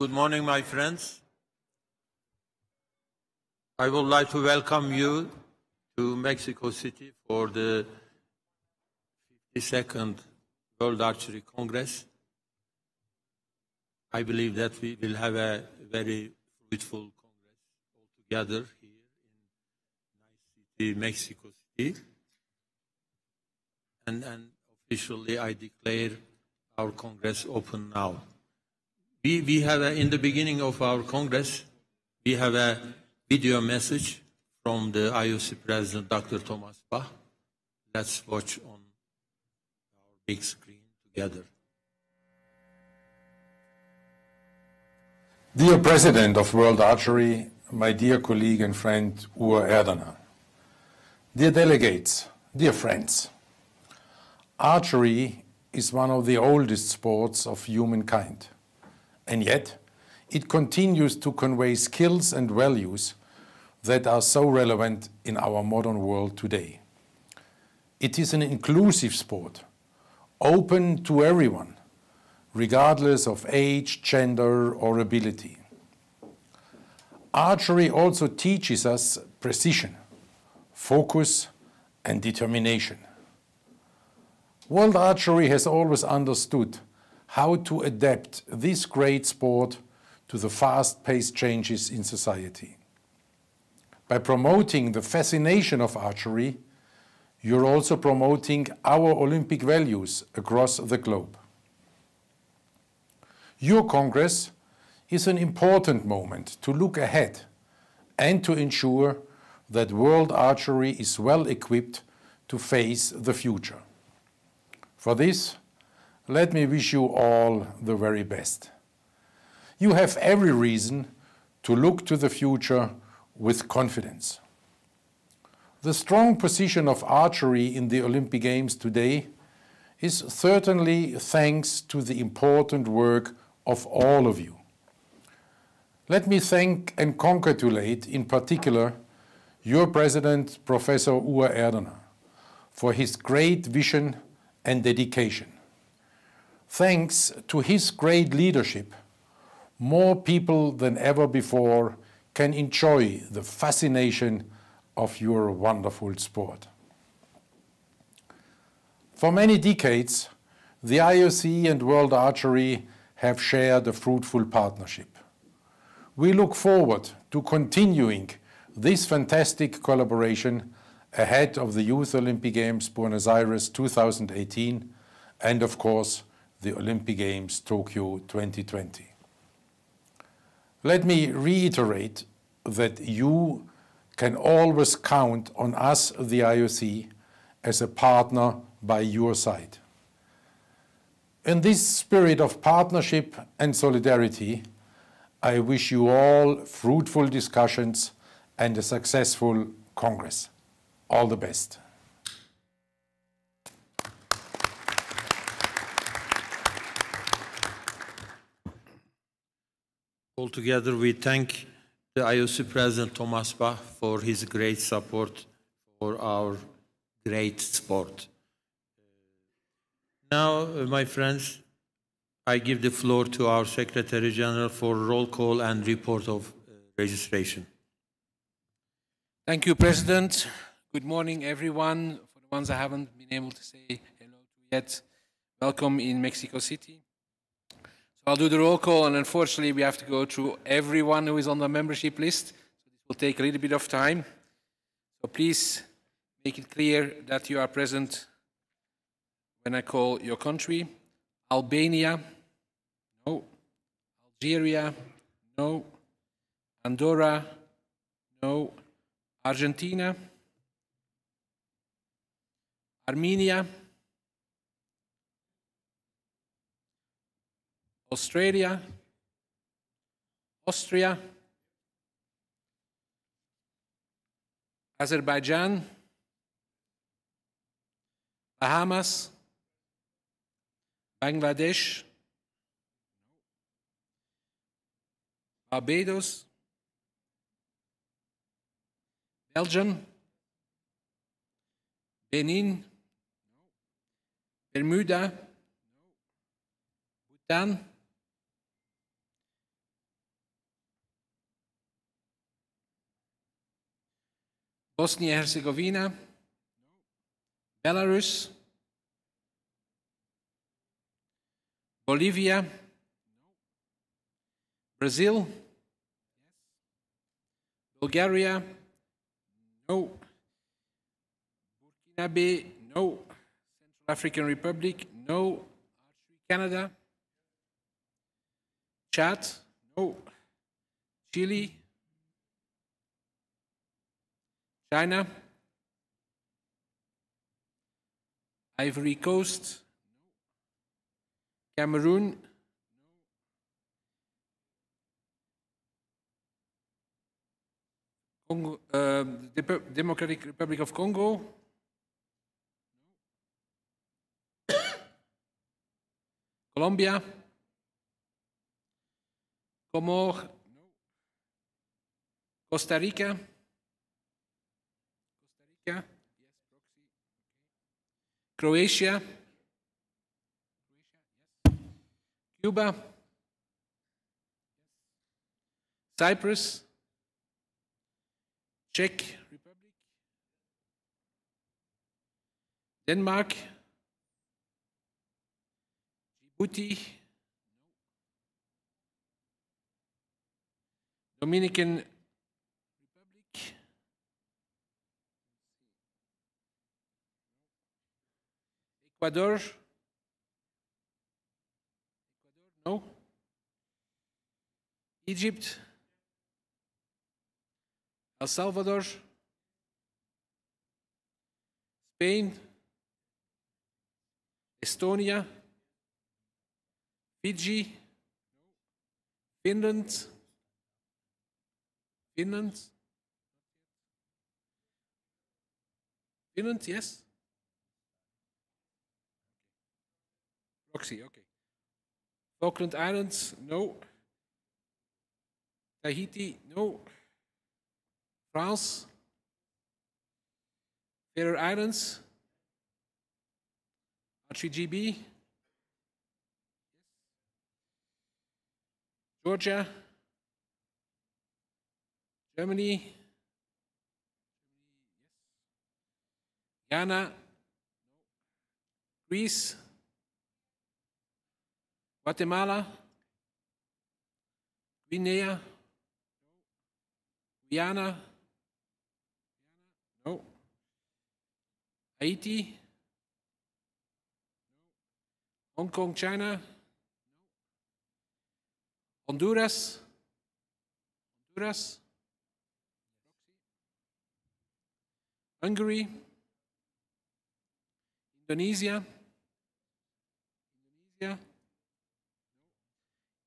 Good morning, my friends. I would like to welcome you to Mexico City for the 52nd World Archery Congress. I believe that we will have a very fruitful Congress altogether here in nice city, Mexico City. And officially I declare our Congress open now. We have, in the beginning of our Congress, we have a video message from the IOC President, Dr. Thomas Bach. Let's watch on our big screen together. Dear President of World Archery, my dear colleague and friend Ur Erdana, dear delegates, dear friends, archery is one of the oldest sports of humankind. And yet, it continues to convey skills and values that are so relevant in our modern world today. It is an inclusive sport, open to everyone, regardless of age, gender, or ability. Archery also teaches us precision, focus, and determination. World Archery has always understood how to adapt this great sport to the fast-paced changes in society. By promoting the fascination of archery, you're also promoting our Olympic values across the globe. Your Congress is an important moment to look ahead and to ensure that world archery is well equipped to face the future. For this, let me wish you all the very best. You have every reason to look to the future with confidence. The strong position of archery in the Olympic Games today is certainly thanks to the important work of all of you. Let me thank and congratulate in particular your President, Professor Ur Erdana, for his great vision and dedication. Thanks to his great leadership, more people than ever before can enjoy the fascination of your wonderful sport. For many decades, the IOC and World Archery have shared a fruitful partnership. We look forward to continuing this fantastic collaboration ahead of the Youth Olympic Games Buenos Aires 2018 and, of course, the Olympic Games Tokyo 2020. Let me reiterate that you can always count on us, the IOC, as a partner by your side. In this spirit of partnership and solidarity, I wish you all fruitful discussions and a successful Congress. All the best. Altogether, we thank the IOC President Thomas Bach for his great support for our great sport. Now, my friends, I give the floor to our Secretary General for roll call and report of registration. Thank you, President. Good morning, everyone. For the ones I haven't been able to say hello to yet, welcome in Mexico City. So I'll do the roll call, and unfortunately we have to go through everyone who is on the membership list. So this will take a little bit of time. So please make it clear that you are present when I call your country. Albania, no. Algeria, no. Andorra, no. Argentina, Armenia, Australia, Austria, Azerbaijan, Bahamas, Bangladesh, Barbados, Belgium, Benin, Bermuda, Bhutan, Bosnia-Herzegovina, Belarus, Bolivia, Brazil, Bulgaria, no. Burkina Faso, no. Central African Republic, no. Archery, Canada, Chad, no. Chile, China, Ivory Coast, Cameroon, Congo, the Democratic Republic of Congo, Colombia, Comores, Costa Rica, yes, Croatia, Cuba, Cyprus, Czech Republic, Denmark, Djibouti, Dominican Republic, Ecuador, no, Egypt, El Salvador, Spain, Estonia, Fiji, Finland, yes. Proxy, okay. Falkland Islands, no. Tahiti, no. France, Faroe Islands, Archery GB, Georgia, Germany, Ghana, Greece, Guatemala, Guinea, Guyana, no. Haiti, Hong Kong, China, Honduras, Hungary, Indonesia,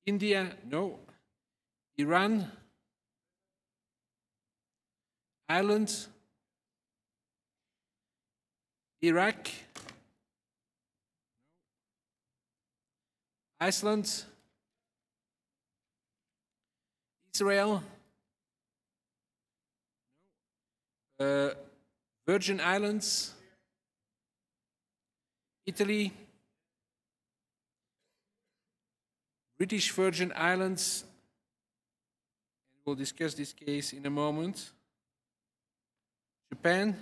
India, no. Iran, Ireland, Iraq, Iceland, Israel, Virgin Islands, Italy, British Virgin Islands, and we'll discuss this case in a moment, Japan,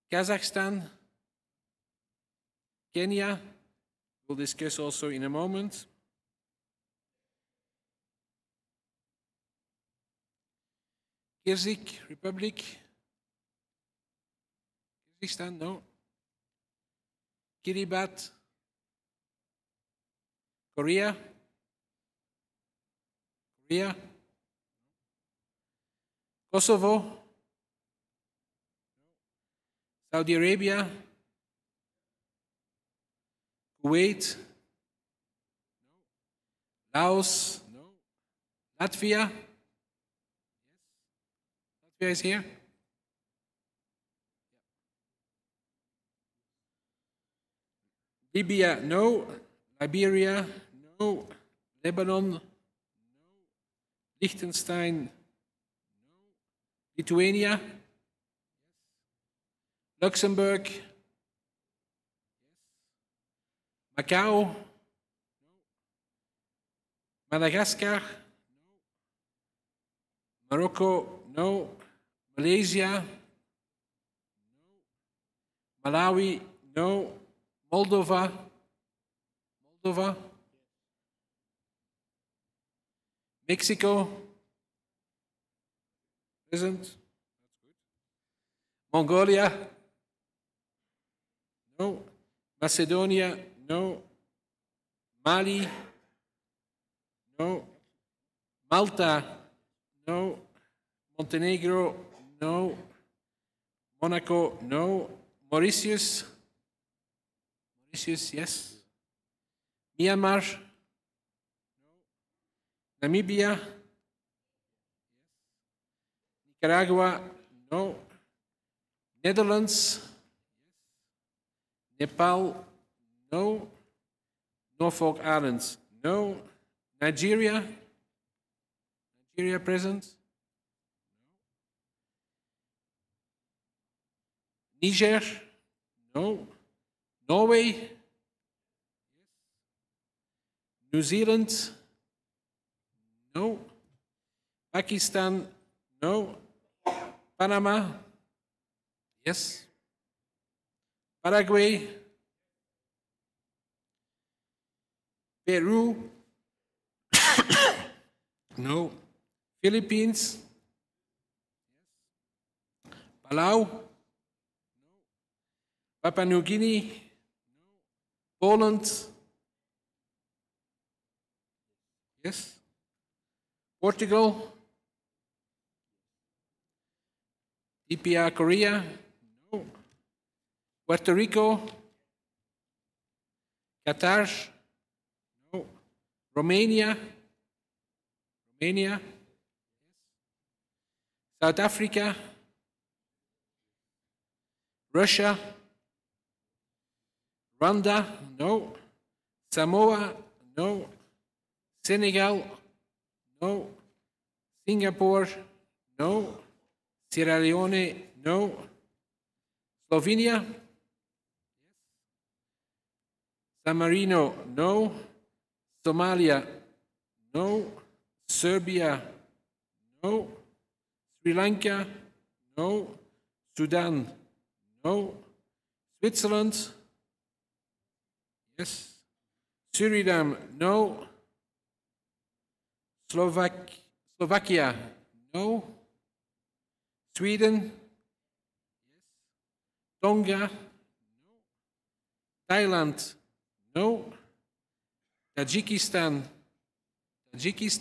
Kazakhstan, Kenya, we'll discuss also in a moment, Kyrgyz Republic, Kyrgyzstan, no. Kiribati, Korea, Kosovo, Saudi Arabia, Kuwait, Laos, no. Latvia, Latvia is here. Libya, no. Liberia, no. Lebanon, no. Liechtenstein, no. Lithuania, yes. Luxembourg, yes. Macau, no. Madagascar, no. Morocco, no. Malaysia, no. Malawi, no. Moldova, Mexico, present. Mongolia, no. Macedonia, no. Mali, no. Malta, no. Montenegro, no. Monaco, no. Mauritius, yes. Myanmar, no. Namibia, Nicaragua, no. Netherlands, Nepal, no. Norfolk Islands, no. Nigeria, present. No. Niger, no. Norway, New Zealand, no. Pakistan, no. Panama, yes. Paraguay, Peru, no. Philippines, Palau, no. Papua New Guinea, no. Poland, yes. Portugal, DPR Korea, no. Puerto Rico, Qatar, no. Romania, yes. South Africa, Russia, Rwanda, no. Samoa, no. Senegal, no. Singapore, no. Sierra Leone, no. Slovenia, San Marino, no. Somalia, no. Serbia, no. Sri Lanka, no. Sudan, no. Switzerland, yes. Suriname, no. Slovakia, no. Sweden, yes. Tonga, no. Thailand, no. Tajikistan, yes.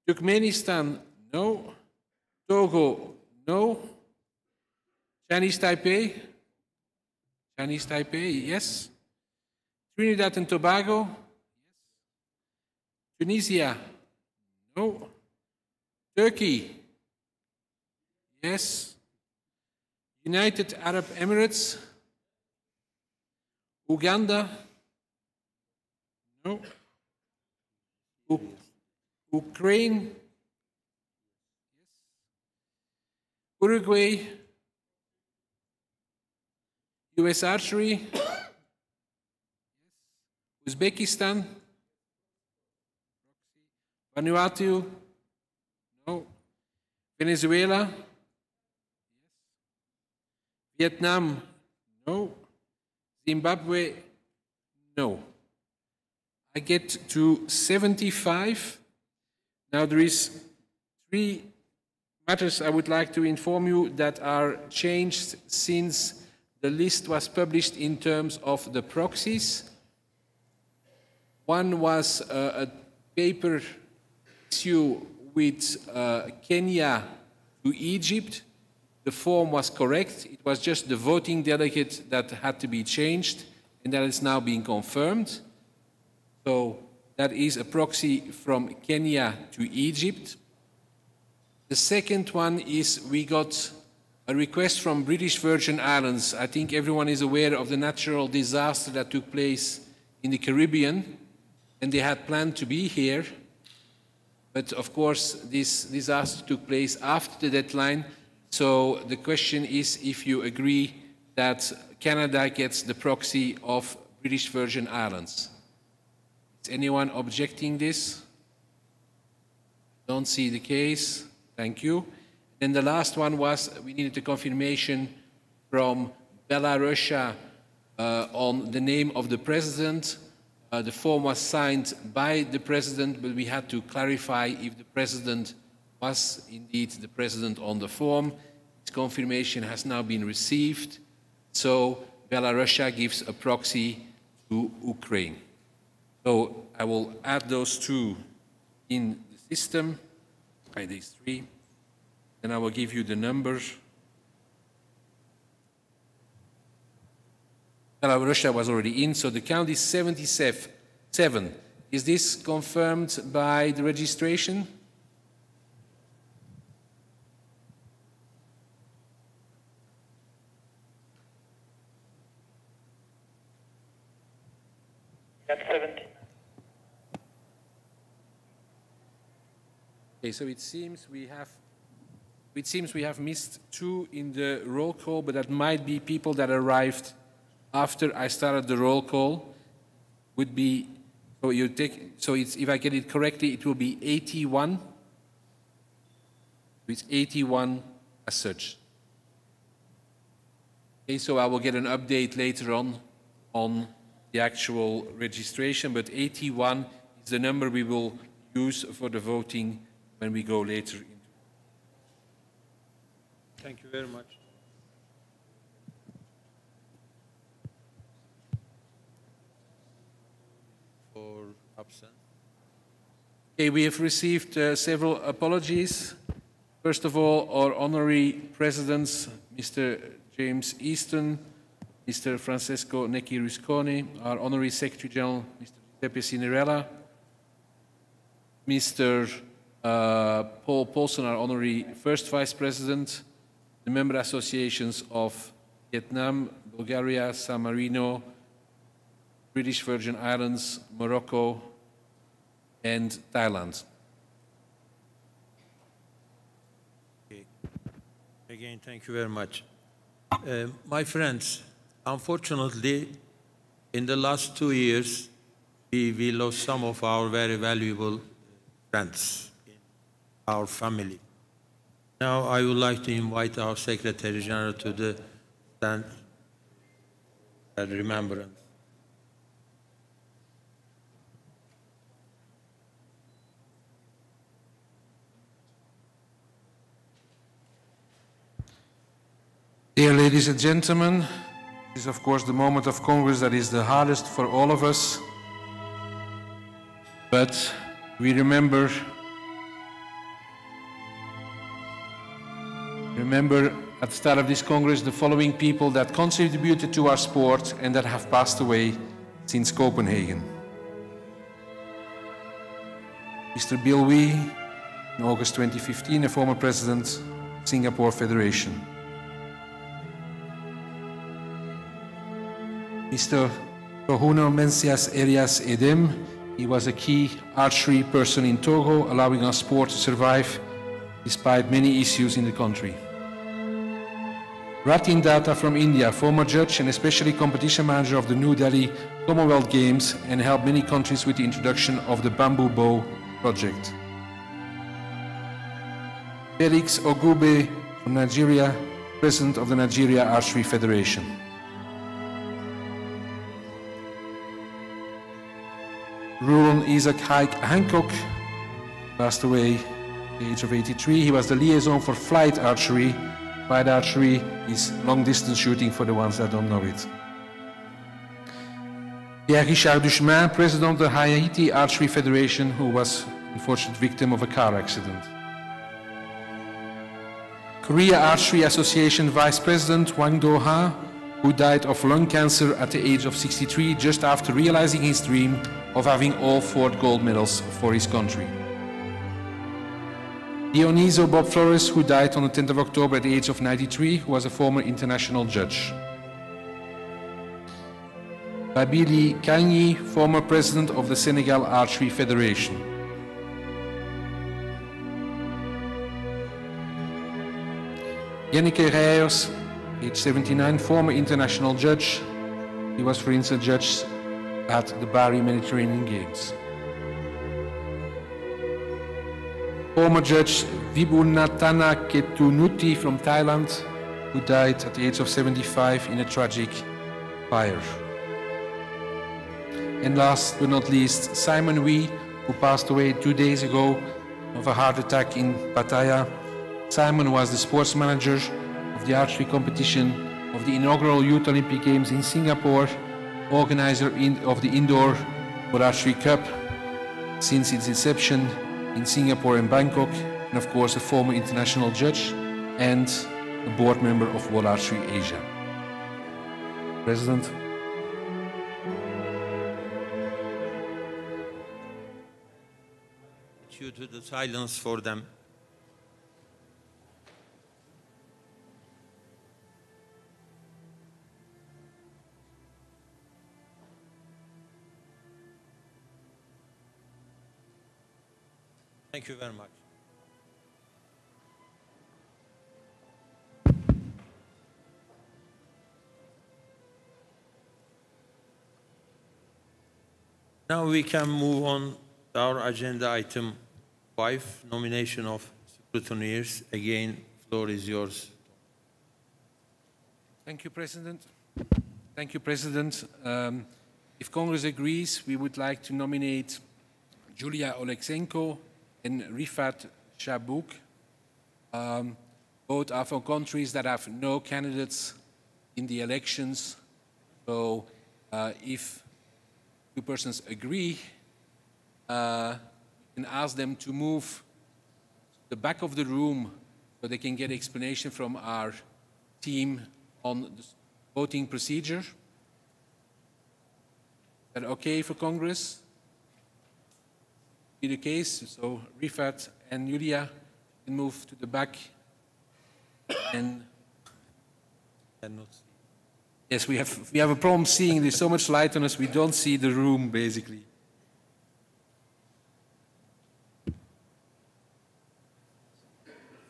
Turkmenistan, no. Togo, no. Chinese Taipei, yes. Trinidad and Tobago, yes. Tunisia, no. Turkey, yes. United Arab Emirates, Uganda, no. Ukraine, yes. Uruguay, US Archery, yes. Uzbekistan, Vanuatu, no. Venezuela, yes. Vietnam, no. Zimbabwe, no. I get to 75. Now there is 3 matters I would like to inform you that are changed since the list was published in terms of the proxies. One was a paper issue with Kenya to Egypt. The form was correct. It was just the voting delegate that had to be changed, and that is now being confirmed. So that is a proxy from Kenya to Egypt. The second one is we got a request from British Virgin Islands. I think everyone is aware of the natural disaster that took place in the Caribbean, and they had planned to be here. But of course, this disaster took place after the deadline. So the question is if you agree that Canada gets the proxy of British Virgin Islands. Is anyone objecting this? Don't see the case. Thank you. Then the last one was we needed a confirmation from Belarus on the name of the president. The form was signed by the president, but we had to clarify if the president was indeed the president on the form. This confirmation has now been received, so Belarus gives a proxy to Ukraine. So I will add those two in the system, these three, and I will give you the numbers. Russia was already in, so the count is 77. Is this confirmed by the registration? That's 70. Okay, so it seems we have missed two in the roll call, but that might be people that arrived after I started the roll call. Would be so it's, if I get it correctly, it will be 81. It's 81 as such. Okay, so I will get an update later on the actual registration, but 81 is the number we will use for the voting when we go later. Thank you very much. For absent. Okay, we have received several apologies. First of all, our honorary presidents, Mr. James Easton, Mr. Francesco Necchi Rusconi, our honorary Secretary General, Mr. Giuseppe Cinerella, Mr. Paul Paulson, our honorary First Vice President, the member associations of Vietnam, Bulgaria, San Marino, British Virgin Islands, Morocco, and Thailand. Okay. Again, thank you very much. My friends, unfortunately, in the last 2 years, we lost some of our very valuable friends in our family. Now I would like to invite our Secretary General to the stand at remembrance. Dear ladies and gentlemen, this is of course the moment of Congress that is the hardest for all of us. But we remember at the start of this Congress the following people that contributed to our sport and that have passed away since Copenhagen. Mr. Bill Wee, in August 2015, a former president of Singapore Federation. Mr. Rohuno Mencias Elias Edem, he was a key archery person in Togo, allowing our sport to survive despite many issues in the country. Ratin Data from India, former judge and especially competition manager of the New Delhi Commonwealth Games, and helped many countries with the introduction of the bamboo bow project. Felix Ogube from Nigeria, president of the Nigeria Archery Federation. Roland Isaac Hancock passed away at the age of 83. He was the liaison for flight archery. Flight archery is long-distance shooting for the ones that don't know it. Pierre Richard Duchemin, president of the Haiti Archery Federation, who was an unfortunate victim of a car accident. Korea Archery Association vice president Wang Do-ha, who died of lung cancer at the age of 63, just after realizing his dream of having all 4 gold medals for his country. Dioniso Bob Flores, who died on the 10th of October at the age of 93, who was a former international judge. Babili Kanyi, former president of the Senegal Archery Federation. Jenneke Reyers, age 79, former international judge. He was, for instance, judge at the Bari Mediterranean Games. former judge Vibhunatana Ketunuti from Thailand, who died at the age of 75 in a tragic fire. And last but not least, Simon Wee, who passed away 2 days ago of a heart attack in Pattaya. Simon was the sports manager of the archery competition of the inaugural Youth Olympic Games in Singapore, organizer of the Indoor World Archery Cup since its inception in Singapore and Bangkok, and of course a former international judge and a board member of World Archery Asia. President. You to the silence for them. Thank you very much. Now we can move on to our agenda item 5, nomination of scrutineers. Again, floor is yours. Thank you, President. Thank you, President. If Congress agrees, we would like to nominate Julia Oleksenko and Rifat Shabouk. Both are from countries that have no candidates in the elections. So if two persons agree, we can ask them to move to the back of the room so they can get explanation from our team on the voting procedure. Is that okay for Congress? Be the case, so Rifat and Julia can move to the back. And yes, we have a problem seeing. There's so much light on us, we don't see the room basically.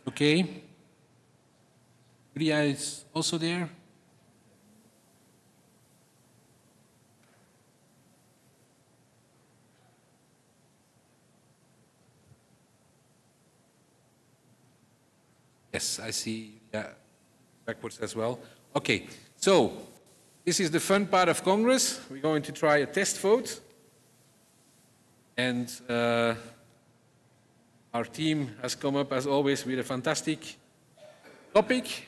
Okay. Julia is also there. Yes, I see. Yeah, backwards as well. Okay, so this is the fun part of Congress. We're going to try a test vote. And our team has come up, as always, with a fantastic topic.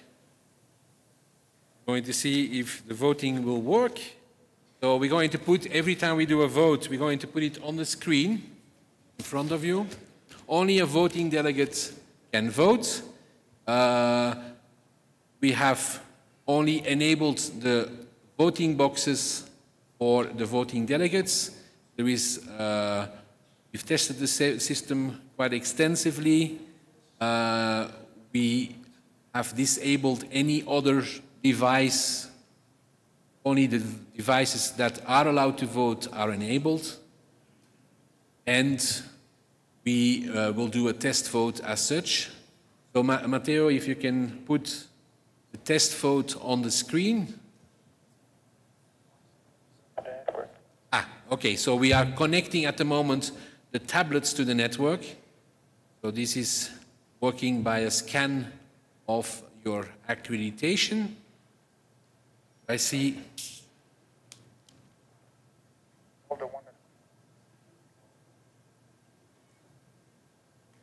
We're going to see if the voting will work. So we're going to put, every time we do a vote, we're going to put it on the screen in front of you. Only a voting delegate can vote. We have only enabled the voting boxes for the voting delegates. There is, we've tested the system quite extensively. We have disabled any other device. Only the devices that are allowed to vote are enabled. And we will do a test vote as such. So, Matteo, if you can put the test vote on the screen. Okay, so we are connecting at the moment the tablets to the network. So this is working by a scan of your accreditation. I see.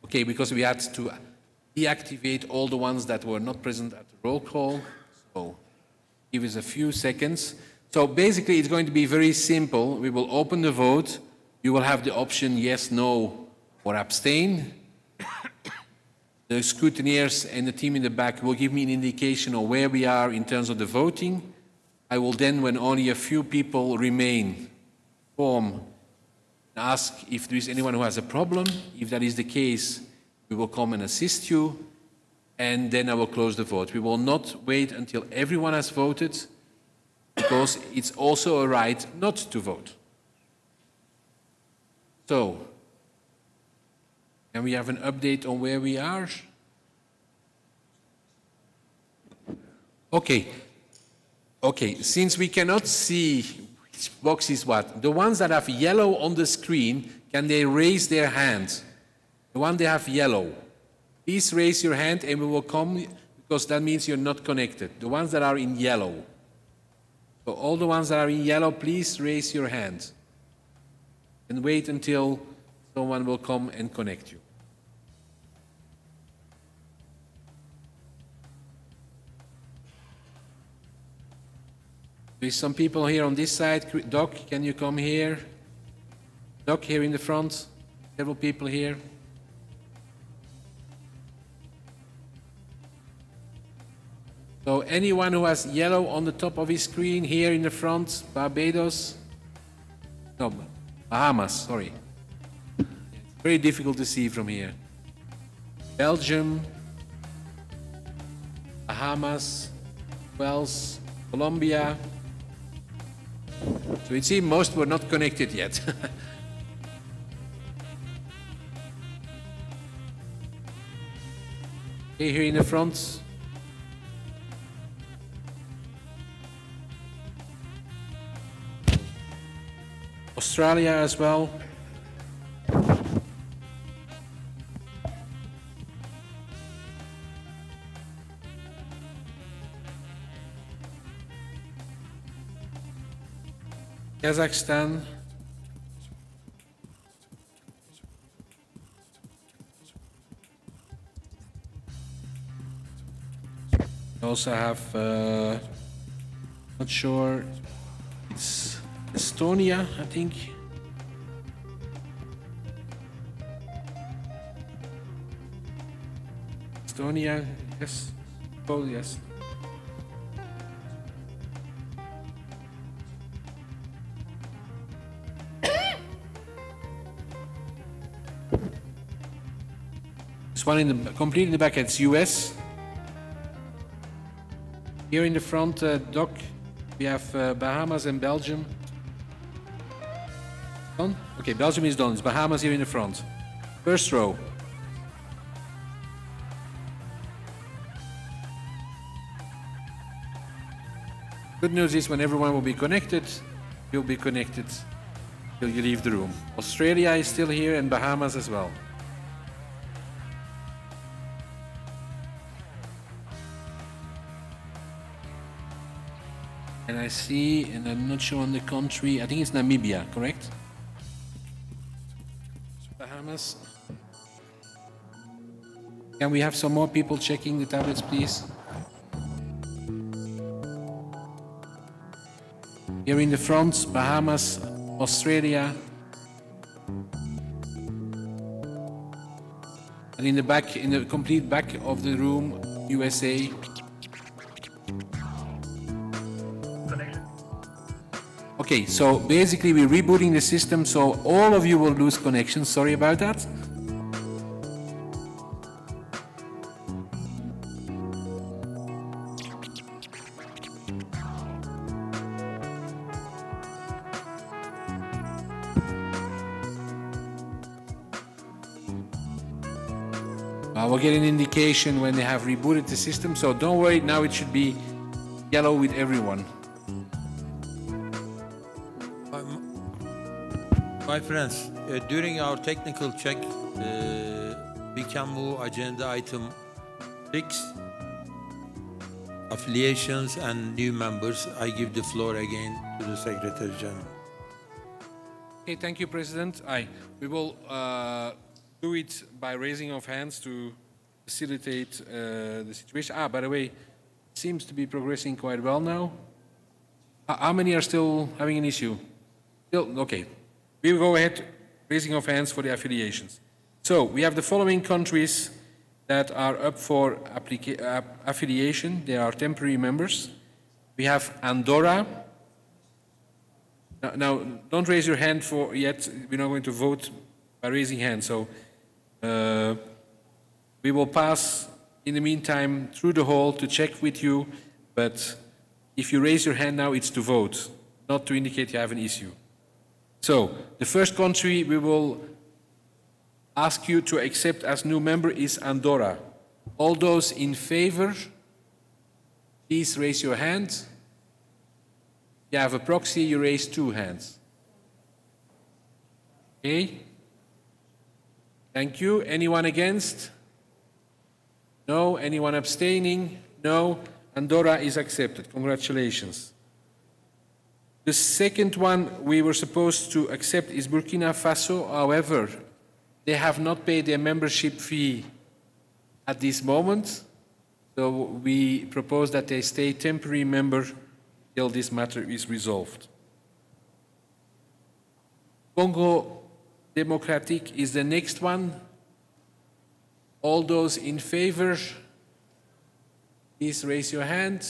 Okay, because we had to deactivate all the ones that were not present at the roll call. So give us a few seconds. So basically it's going to be very simple. We will open the vote. You will have the option yes, no, or abstain. The scrutineers and the team in the back will give me an indication of where we are in terms of the voting. I will then, when only a few people remain, form and ask if there is anyone who has a problem. If that is the case, we will come and assist you, and then I will close the vote. We will not wait until everyone has voted, because it's also a right not to vote. So, can we have an update on where we are? Okay. Okay, since we cannot see which box is what, the ones that have yellow on the screen, can they raise their hands? The one they have yellow. Please raise your hand and we will come, because that means you're not connected. The ones that are in yellow. So all the ones that are in yellow, please raise your hand. And wait until someone will come and connect you. There's some people here on this side. Doc, can you come here? Doc, here in the front. Several people here. So anyone who has yellow on the top of his screen, here in the front, Barbados. No, Bahamas, sorry. It's very difficult to see from here. Belgium, Bahamas, Wales, Colombia. So it seems most were not connected yet. Okay, here in the front. Australia as well. Kazakhstan. We also have, not sure, it's Estonia, I think. Estonia, yes. Oh, yes. This one in the complete in the back, it's US. Here in the front, Doc, we have Bahamas and Belgium. Done? Okay, Belgium is done. It's Bahamas here in the front. First row. Good news is when everyone will be connected, you'll be connected till you leave the room. Australia is still here and Bahamas as well. And I see, and I'm not sure on the country, I think it's Namibia, correct? Bahamas. Can we have some more people checking the tablets, please? Here in the front, Bahamas, Australia. And in the back, in the complete back of the room, USA. Okay, so basically we're rebooting the system, so all of you will lose connection. Sorry about that. We'll get an indication when they have rebooted the system, so don't worry, now it should be yellow with everyone. My friends, during our technical check, we can move agenda item 6, affiliations and new members. I give the floor again to the Secretary General. Okay, thank you, President. We will do it by raising of hands to facilitate the situation. By the way, it seems to be progressing quite well now. How many are still having an issue? Still, okay. We will go ahead, raising of hands for the affiliations. So we have the following countries that are up for affiliation. They are temporary members. We have Andorra. Now don't raise your hand for yet. We're not going to vote by raising hands. So we will pass in the meantime through the hall to check with you. But if you raise your hand now, it's to vote, not to indicate you have an issue. So, the first country we will ask you to accept as new member is Andorra. All those in favor, please raise your hand. If you have a proxy, you raise 2 hands. Okay? Thank you. Anyone against? No. Anyone abstaining? No. Andorra is accepted. Congratulations. The second one we were supposed to accept is Burkina Faso. However, they have not paid their membership fee at this moment. So we propose that they stay temporary member till this matter is resolved. Congo Democratic is the next one. All those in favor, please raise your hand.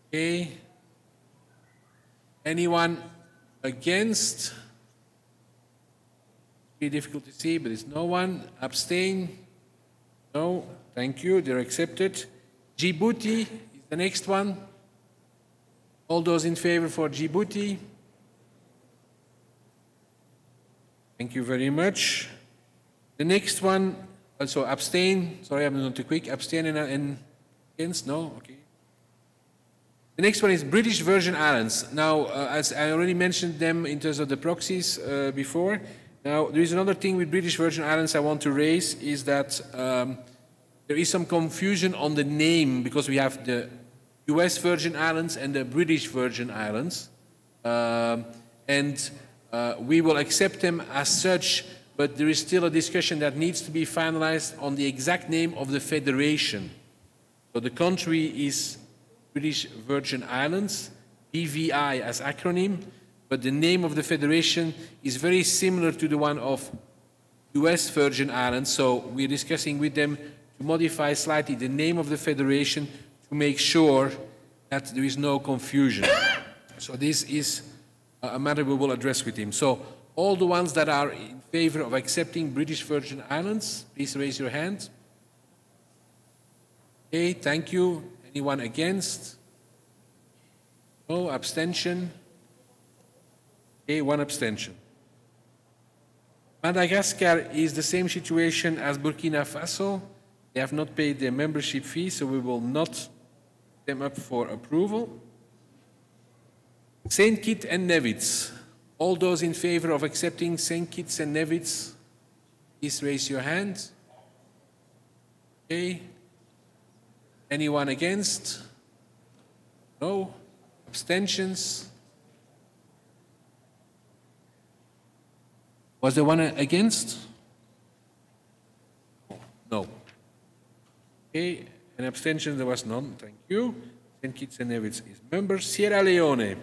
Okay. Anyone against? Pretty difficult to see, but it's no one. Abstain? No. Thank you. They're accepted. Djibouti is the next one. All those in favor for Djibouti? Thank you very much. The next one, also abstain. Sorry, I'm not too quick. Abstain and against? No? Okay. The next one is British Virgin Islands. Now, as I already mentioned them in terms of the proxies before, now there is another thing with British Virgin Islands I want to raise is that there is some confusion on the name because we have the US Virgin Islands and the British Virgin Islands. We will accept them as such, but there is still a discussion that needs to be finalized on the exact name of the federation. So the country is British Virgin Islands, BVI as acronym, but the name of the federation is very similar to the one of US Virgin Islands, so we're discussing with them to modify slightly the name of the federation to make sure that there is no confusion. So this is a matter we will address with him. So all the ones that are in favor of accepting British Virgin Islands, please raise your hand. Okay, thank you. Anyone against? No. Abstention? Okay, one abstention. Madagascar is the same situation as Burkina Faso. They have not paid their membership fee, so we will not put them up for approval. Saint Kitts and Nevis. All those in favor of accepting Saint Kitts and Nevis, please raise your hand. Okay. Anyone against? No. Abstentions? Was there one against? No. Okay. An abstention, there was none. Thank you. Saint Kitts and Nevis is member. Sierra Leone.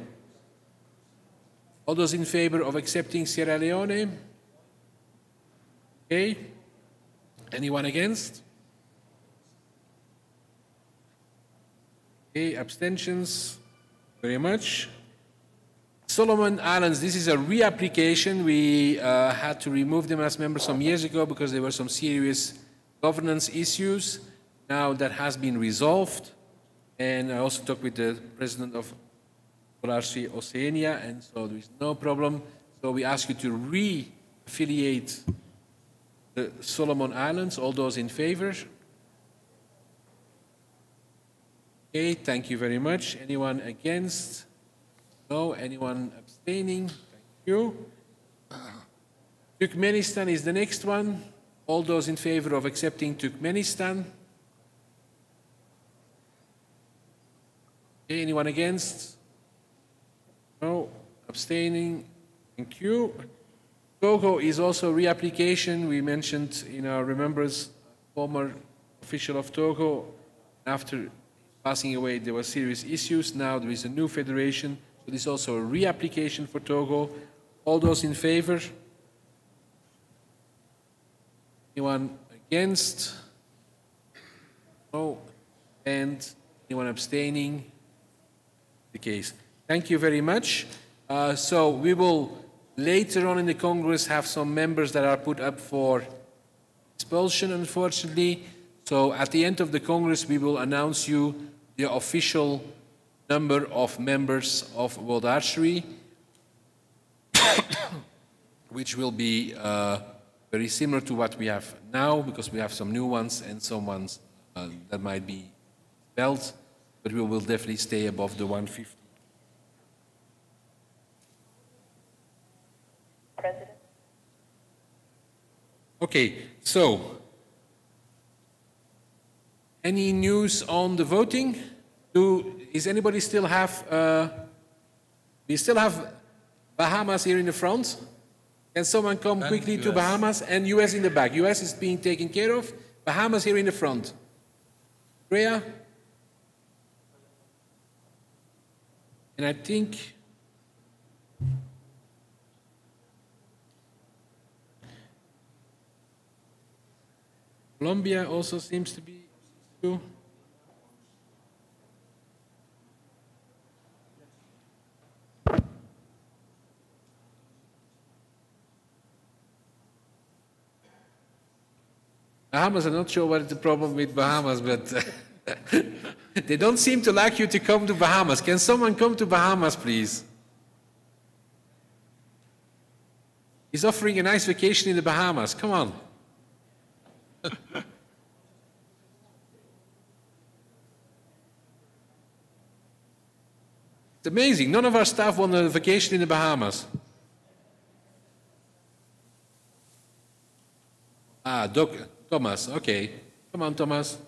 All those in favor of accepting Sierra Leone? Okay. Anyone against? Okay, abstentions, very much. Solomon Islands, this is a reapplication. We had to remove them as members some years ago because there were some serious governance issues. Now that has been resolved. And I also talked with the president of Archery Oceania, and so there is no problem. So we ask you to re-affiliate the Solomon Islands. All those in favor? Okay, thank you very much. Anyone against? No. Anyone abstaining? Thank you. Turkmenistan is the next one. All those in favor of accepting Turkmenistan? Okay, anyone against? No. Abstaining? Thank you. Togo is also reapplication. We mentioned in our remembrance, former official of Togo, after passing away, there were serious issues. Now there is a new federation. So this is also a reapplication for Togo. All those in favor? Anyone against? No. And anyone abstaining? The case. Thank you very much. So we will later on in the Congress have some members that are put up for expulsion, unfortunately. So at the end of the Congress, we will announce you the official number of members of World Archery, which will be very similar to what we have now, because we have some new ones and some ones that might be spelled, but we will definitely stay above the 150. President. Okay, so any news on the voting? Is anybody still have? We still have Bahamas here in the front. Can someone come quickly to Bahamas? And US in the back. US is being taken care of. Bahamas here in the front. Rhea? And I think Colombia also seems to be too. Bahamas, I'm not sure what is the problem with Bahamas, but they don't seem to like you to come to Bahamas. Can someone come to Bahamas, please? He's offering a nice vacation in the Bahamas. Come on. It's amazing. None of our staff want a vacation in the Bahamas. Ah, Thomas, okay. Come on, Thomas.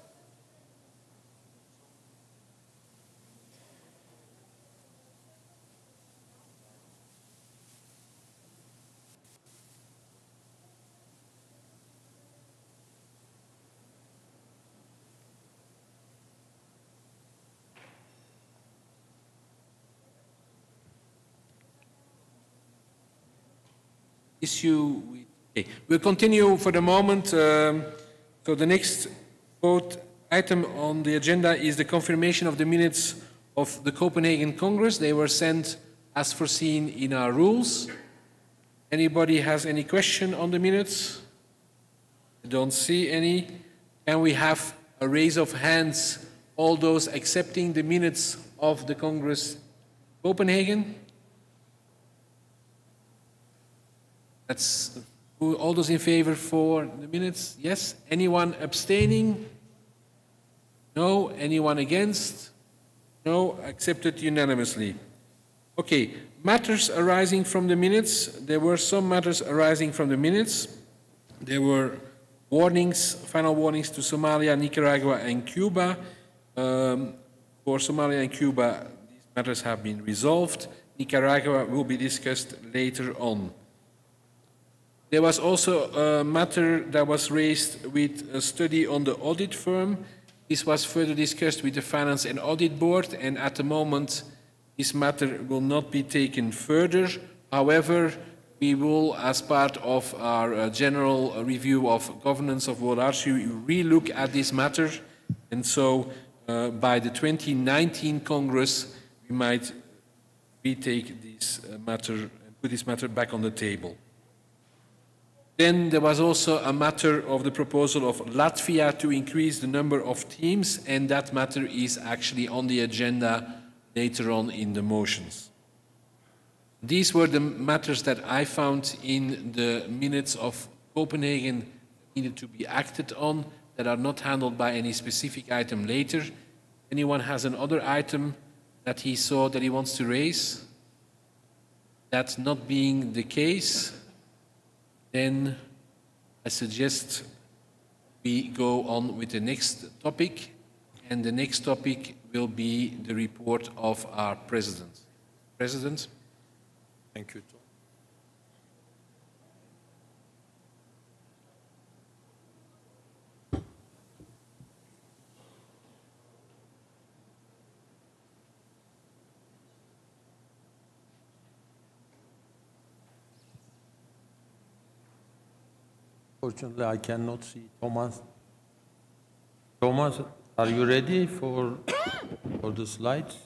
Issue with, okay. We'll continue for the moment. So the next vote item on the agenda is the confirmation of the minutes of the Copenhagen Congress. They were sent as foreseen in our rules. Anybody has any question on the minutes? I don't see any. Can we have a raise of hands, all those accepting the minutes of the Congress Copenhagen? That's all those in favor for the minutes? Yes. Anyone abstaining? No. Anyone against? No. Accepted unanimously. Okay. Matters arising from the minutes. There were some matters arising from the minutes. There were warnings, final warnings to Somalia, Nicaragua, and Cuba. For Somalia and Cuba, these matters have been resolved. Nicaragua will be discussed later on. There was also a matter that was raised with a study on the audit firm. This was further discussed with the Finance and Audit Board, and at the moment, this matter will not be taken further. However, we will, as part of our general review of governance of World Archery, re-look at this matter. And so, by the 2019 Congress, we might retake this matter and put this matter back on the table. Then there was also a matter of the proposal of Latvia to increase the number of teams, and that matter is actually on the agenda later on in the motions. These were the matters that I found in the minutes of Copenhagen needed to be acted on, that are not handled by any specific item later. Anyone has another item that he saw that he wants to raise? That not being the case, then I suggest we go on with the next topic, and the next topic will be the report of our President. President? Thank you, Tom. Fortunately, I cannot see Thomas. Thomas, are you ready for the slides?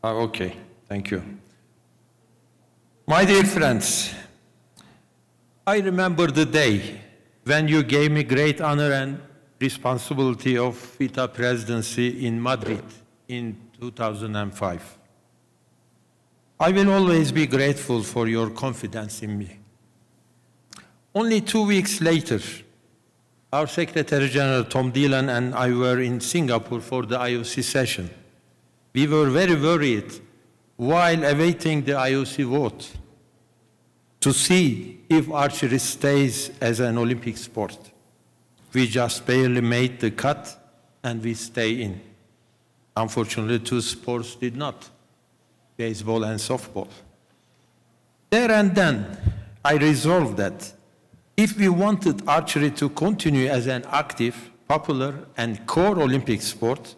Okay, thank you. My dear friends, I remember the day when you gave me great honor and responsibility of FITA presidency in Madrid in 2005. I will always be grateful for your confidence in me. Only 2 weeks later, our Secretary General Tom Dillon and I were in Singapore for the IOC session. We were very worried while awaiting the IOC vote. to see if archery stays as an Olympic sport. We just barely made the cut and we stay in. Unfortunately, two sports did not, baseball and softball. There and then, I resolved that if we wanted archery to continue as an active, popular, and core Olympic sport,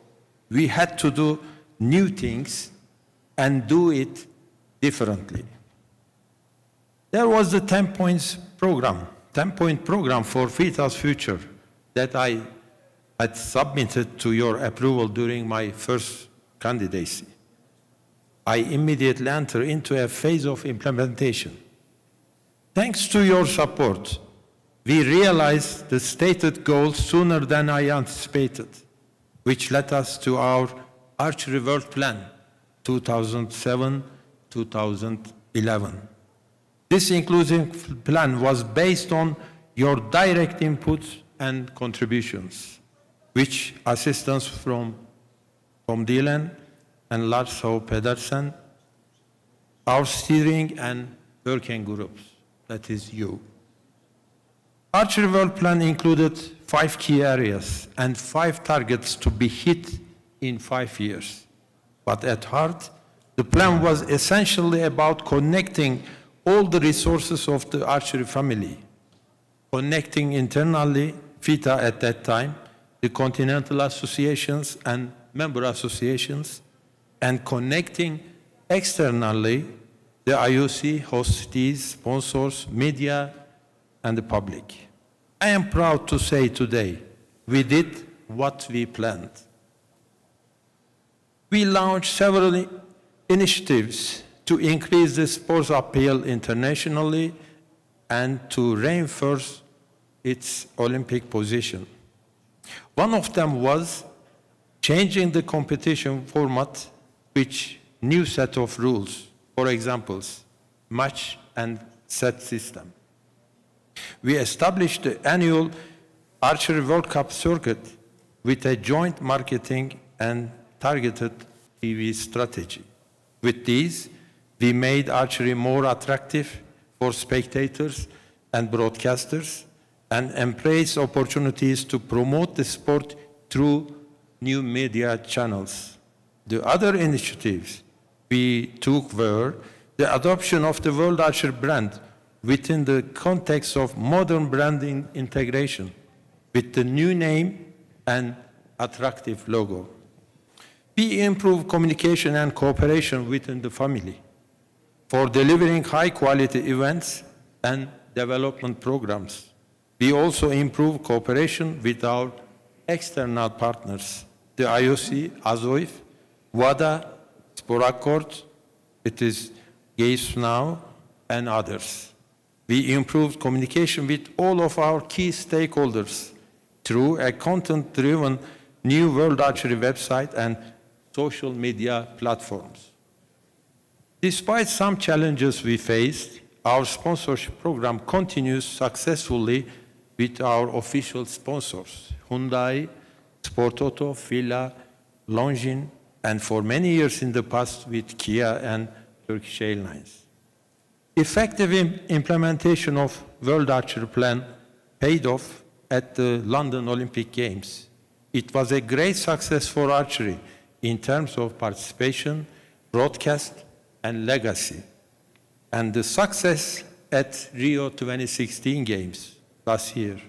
we had to do new things and do it differently. There was the 10-point program for FITA's future that I had submitted to your approval during my first candidacy. I immediately entered into a phase of implementation. Thanks to your support, we realized the stated goals sooner than I anticipated, which led us to our Archery World Plan 2007-2011. This inclusive plan was based on your direct inputs and contributions, which assistance from Dylan and Lars H. Pedersen, our steering and working groups, that is you. Archery World Plan included 5 key areas and 5 targets to be hit in 5 years. But at heart, the plan was essentially about connecting all the resources of the archery family, connecting internally, FITA at that time, the continental associations and member associations, and connecting externally the IOC, hostees, sponsors, media, and the public. I am proud to say today, we did what we planned. We launched several initiatives to increase the sport's appeal internationally and to reinforce its Olympic position. One of them was changing the competition format with new set of rules, for example, match and set system. We established the annual Archery World Cup circuit with a joint marketing and targeted TV strategy. With these, we made archery more attractive for spectators and broadcasters and embraced opportunities to promote the sport through new media channels. The other initiatives we took were the adoption of the World Archery brand within the context of modern branding integration with the new name and attractive logo. We improved communication and cooperation within the family for delivering high-quality events and development programs. We also improved cooperation with our external partners, the IOC, ASOIF, WADA, Sporakort, it is GAIS now, and others. We improved communication with all of our key stakeholders through a content-driven new World Archery website and social media platforms. Despite some challenges we faced, our sponsorship program continues successfully with our official sponsors, Hyundai, Sport Auto, Fila, Longines, and for many years in the past with Kia and Turkish Airlines. Effective implementation of World Archery Plan paid off at the London Olympic Games. It was a great success for archery in terms of participation, broadcast, and legacy. And the success at Rio 2016 Games last year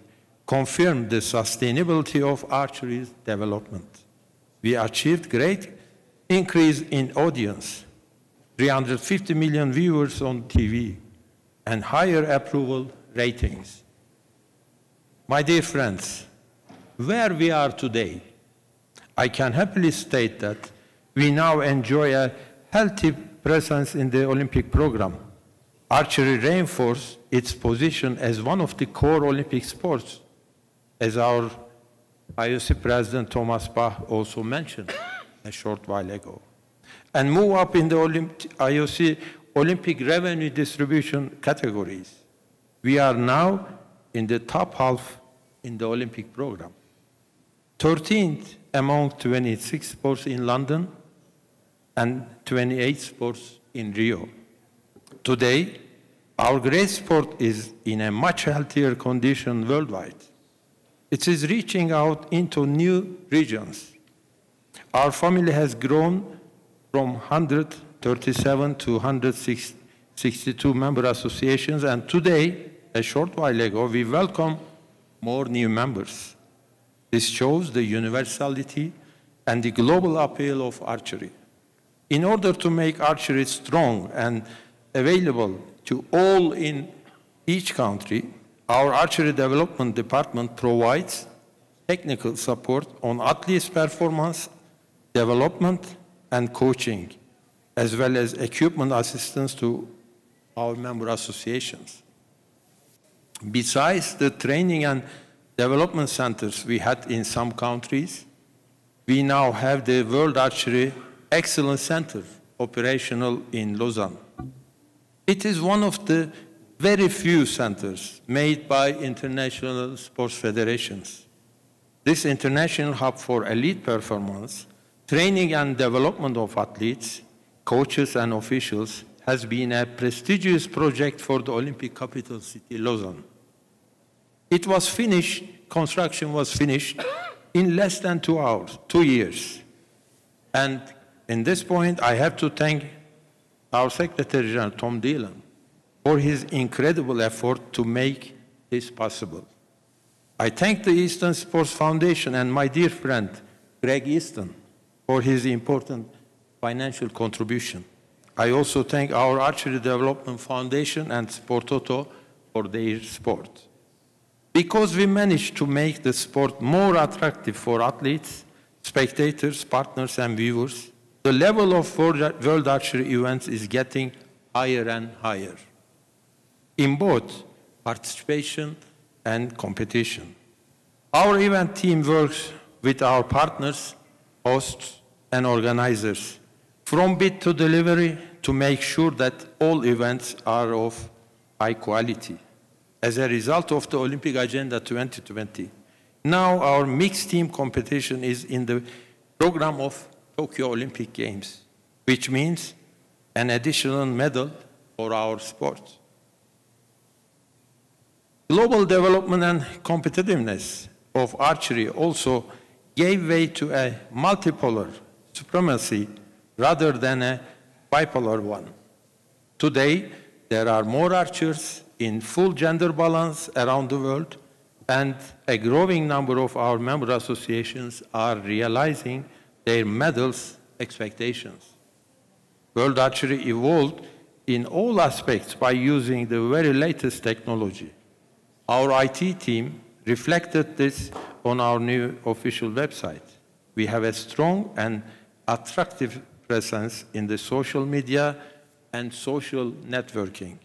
confirmed the sustainability of archery's development. We achieved great increase in audience, 350 million viewers on TV, and higher approval ratings. My dear friends, where we are today, I can happily state that we now enjoy a healthy presence in the Olympic program. Archery reinforced its position as one of the core Olympic sports, as our IOC President Thomas Bach also mentioned a short while ago, and move up in the IOC Olympic revenue distribution categories. We are now in the top half in the Olympic program, 13th among 26 sports in London and 28 sports in Rio. Today, Our great sport is in a much healthier condition worldwide. It is reaching out into new regions. Our family has grown from 137 to 162 member associations, and today, a short while ago, we welcome more new members. This shows the universality and the global appeal of archery. In order to make archery strong and available to all in each country, our archery development department provides technical support on athletes' performance, development, and coaching, as well as equipment assistance to our member associations. Besides the training and development centers we had in some countries, we now have the World Archery Excellence Center operational in Lausanne. It is one of the very few centers made by international sports federations. This international hub for elite performance, training and development of athletes, coaches and officials has been a prestigious project for the Olympic capital city, Lausanne. It was finished, construction was finished in less than 2 years. And in this point, I have to thank our Secretary General, Tom Dillon, for his incredible effort to make this possible. I thank the Eastern Sports Foundation and my dear friend, Greg Easton, for his important financial contribution. I also thank our Archery Development Foundation and Sportoto for their support. Because we managed to make the sport more attractive for athletes, spectators, partners, and viewers, the level of World Archery events is getting higher and higher in both participation and competition. Our event team works with our partners, hosts, and organizers from bid to delivery to make sure that all events are of high quality. As a result of the Olympic Agenda 2020, now our mixed team competition is in the program of Tokyo Olympic Games, which means an additional medal for our sport. Global development and competitiveness of archery also gave way to a multipolar supremacy rather than a bipolar one. Today, there are more archers in full gender balance around the world, and a growing number of our member associations are realizing their medals expectations. World Archery evolved in all aspects by using the very latest technology. Our IT team reflected this on our new official website. We have a strong and attractive presence in the social media and social networking.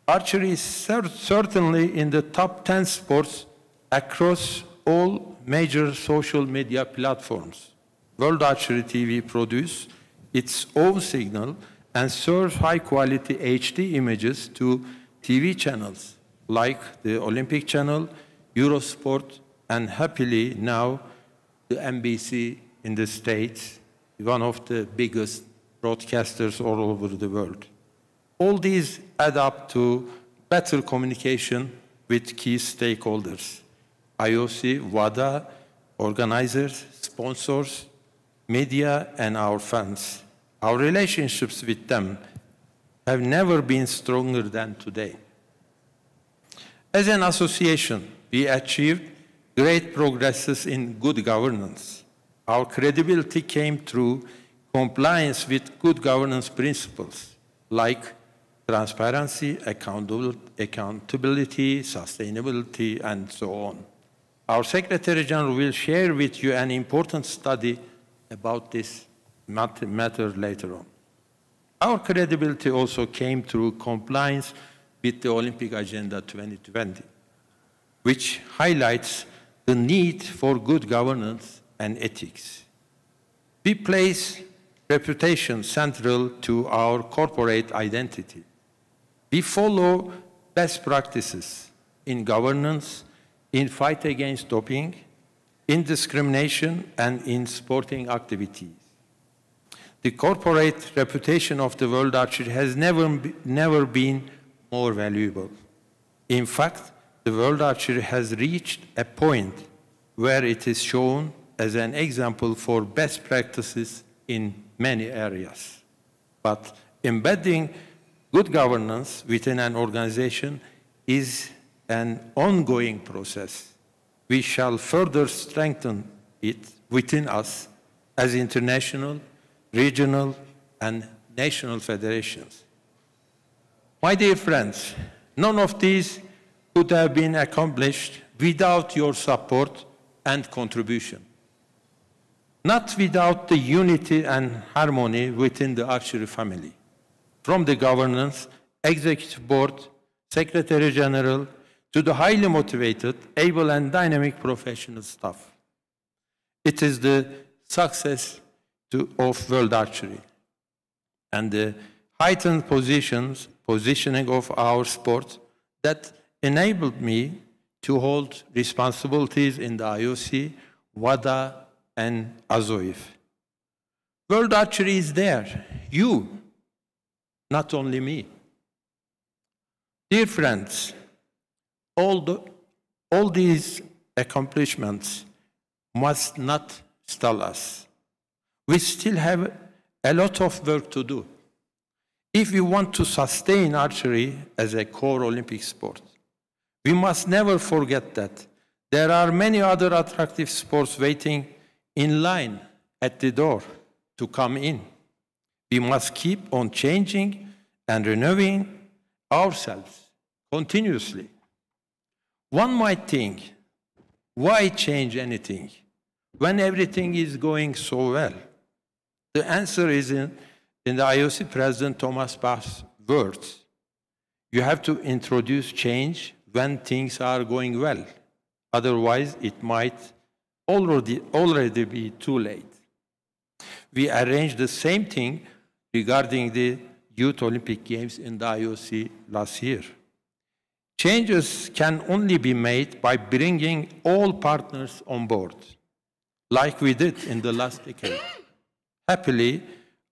Archery is certainly in the top 10 sports across all major social media platforms. World Archery TV produces its own signal and serves high-quality HD images to TV channels like the Olympic Channel, Eurosport, and happily now the NBC in the States, one of the biggest broadcasters all over the world. All these add up to better communication with key stakeholders, IOC, WADA, organizers, sponsors, media, and our fans. Our relationships with them have never been stronger than today. As an association, we achieved great progresses in good governance. Our credibility came through compliance with good governance principles like transparency, accountability, sustainability, and so on. Our Secretary General will share with you an important study about this matter later on. Our credibility also came through compliance with the Olympic Agenda 2020, which highlights the need for good governance and ethics. We place reputation central to our corporate identity. We follow best practices in governance, in fight against doping, in discrimination, and in sporting activities. The corporate reputation of the World Archery has never been more valuable. In fact, the World Archery has reached a point where it is shown as an example for best practices in many areas. But embedding good governance within an organization is an ongoing process. We shall further strengthen it within us as international, regional, and national federations. My dear friends, none of these could have been accomplished without your support and contribution. Not without the unity and harmony within the Archery family, from the governance, executive board, secretary general, to the highly motivated, able and dynamic professional staff. It is the success of World Archery and the heightened positioning of our sport that enabled me to hold responsibilities in the IOC, WADA, and ASOIF. World Archery is there, you, not only me. Dear friends, all these accomplishments must not stall us. We still have a lot of work to do if we want to sustain archery as a core Olympic sport. We must never forget that there are many other attractive sports waiting in line at the door to come in. We must keep on changing and renewing ourselves continuously. One might think, why change anything when everything is going so well? The answer is in the IOC President Thomas Bach's words. You have to introduce change when things are going well. Otherwise, it might already be too late. We arranged the same thing regarding the Youth Olympic Games in the IOC last year. Changes can only be made by bringing all partners on board, like we did in the last decade. Happily,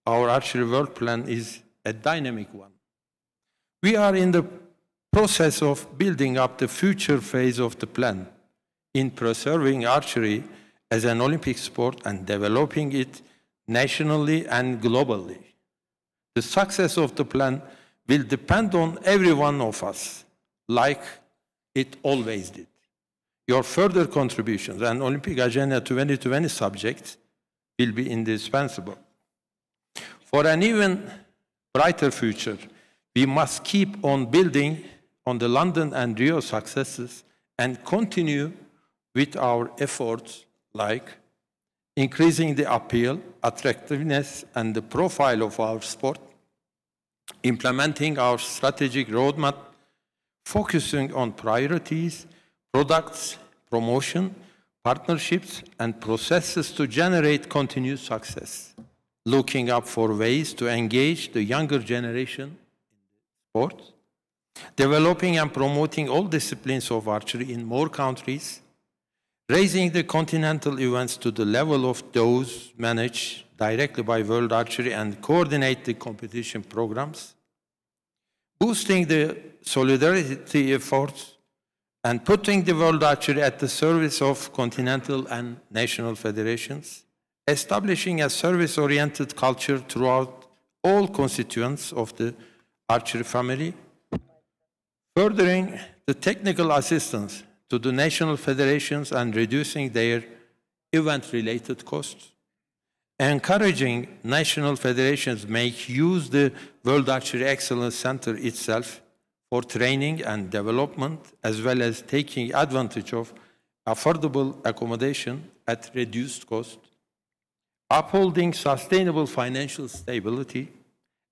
our Archery World Plan is a dynamic one. We are in the process of building up the future phase of the plan in preserving archery as an Olympic sport and developing it nationally and globally. The success of the plan will depend on every one of us, like it always did. Your further contributions and Olympic Agenda 2020 subjects will be indispensable. For an even brighter future, we must keep on building on the London and Rio successes and continue with our efforts like increasing the appeal, attractiveness, and the profile of our sport, implementing our strategic roadmap, focusing on priorities, products, promotion, partnerships, and processes to generate continued success, looking up for ways to engage the younger generation in the sport, developing and promoting all disciplines of archery in more countries, raising the continental events to the level of those managed directly by World Archery and coordinate the competition programs, boosting the solidarity efforts, and putting the World Archery at the service of continental and national federations, establishing a service-oriented culture throughout all constituents of the archery family, furthering the technical assistance to the national federations and reducing their event-related costs, encouraging national federations make use the World Archery Excellence Center itself for training and development, as well as taking advantage of affordable accommodation at reduced cost, upholding sustainable financial stability,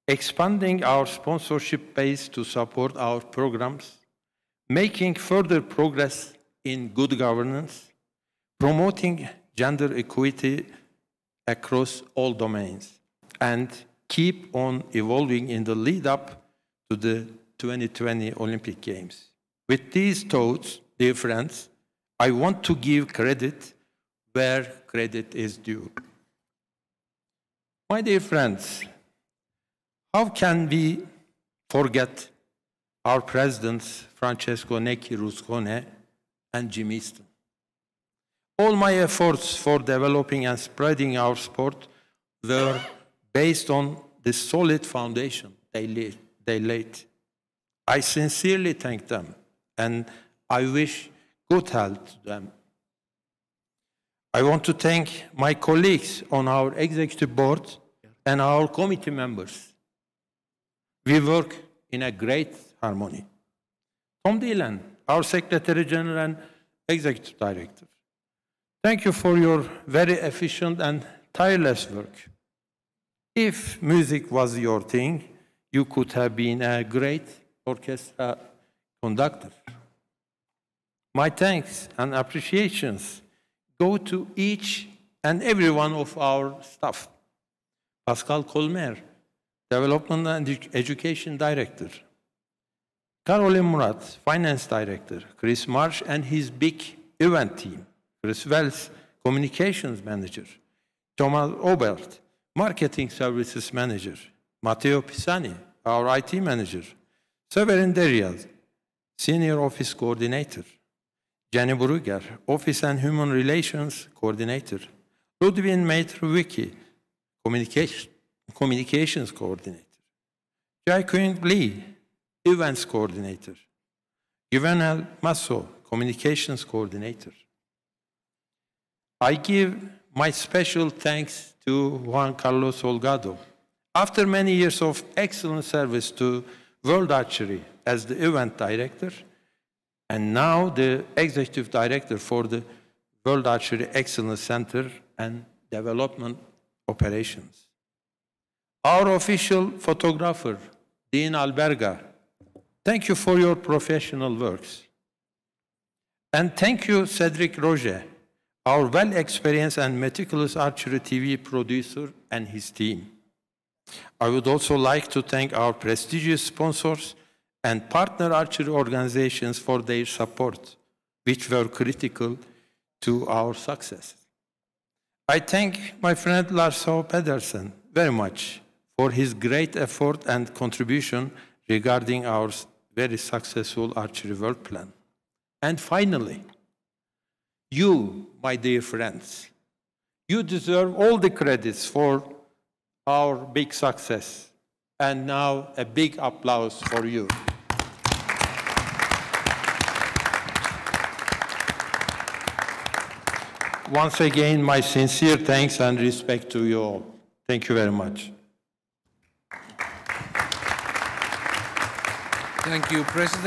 expanding our sponsorship base to support our programs, making further progress in good governance, promoting gender equity across all domains, and keep on evolving in the lead-up to the 2020 Olympic Games. With these thoughts, dear friends, I want to give credit where credit is due. My dear friends, how can we forget our presidents, Francesco Necchi Ruscone and Jim Easton. All my efforts for developing and spreading our sport were based on the solid foundation they laid. I sincerely thank them, and I wish good health to them. I want to thank my colleagues on our executive board and our committee members. We work in a great harmony. Tom Dillon, our Secretary General and Executive Director, thank you for your very efficient and tireless work. If music was your thing, you could have been a great orchestra conductor. My thanks and appreciations go to each and every one of our staff. Pascal Colmer, Development and Education Director. Caroline Murat, Finance Director. Chris Marsh and his big event team. Chris Wells, Communications Manager. Thomas Obert, Marketing Services Manager. Matteo Pisani, our IT Manager. Severin Deriaz, Senior Office Coordinator. Jenny Brugger, Office and Human Relations Coordinator. Ludwin Maitre-Wiki, Communications Coordinator. Jai-Queen Lee, Events Coordinator. Juvenal Masso, Communications Coordinator. I give my special thanks to Juan Carlos Holgado. After many years of excellent service to World Archery as the event director, and now the executive director for the World Archery Excellence Center and Development Operations. Our official photographer, Dean Alberga, thank you for your professional works. And thank you, Cedric Roger, our well-experienced and meticulous archery TV producer and his team. I would also like to thank our prestigious sponsors and partner archery organizations for their support, which were critical to our success. I thank my friend Lars H. Pedersen very much for his great effort and contribution regarding our very successful Archery World Plan. And finally, you, my dear friends, you deserve all the credits for our big success. And now a big applause for you. Once again, my sincere thanks and respect to you all. Thank you very much. Thank you, President.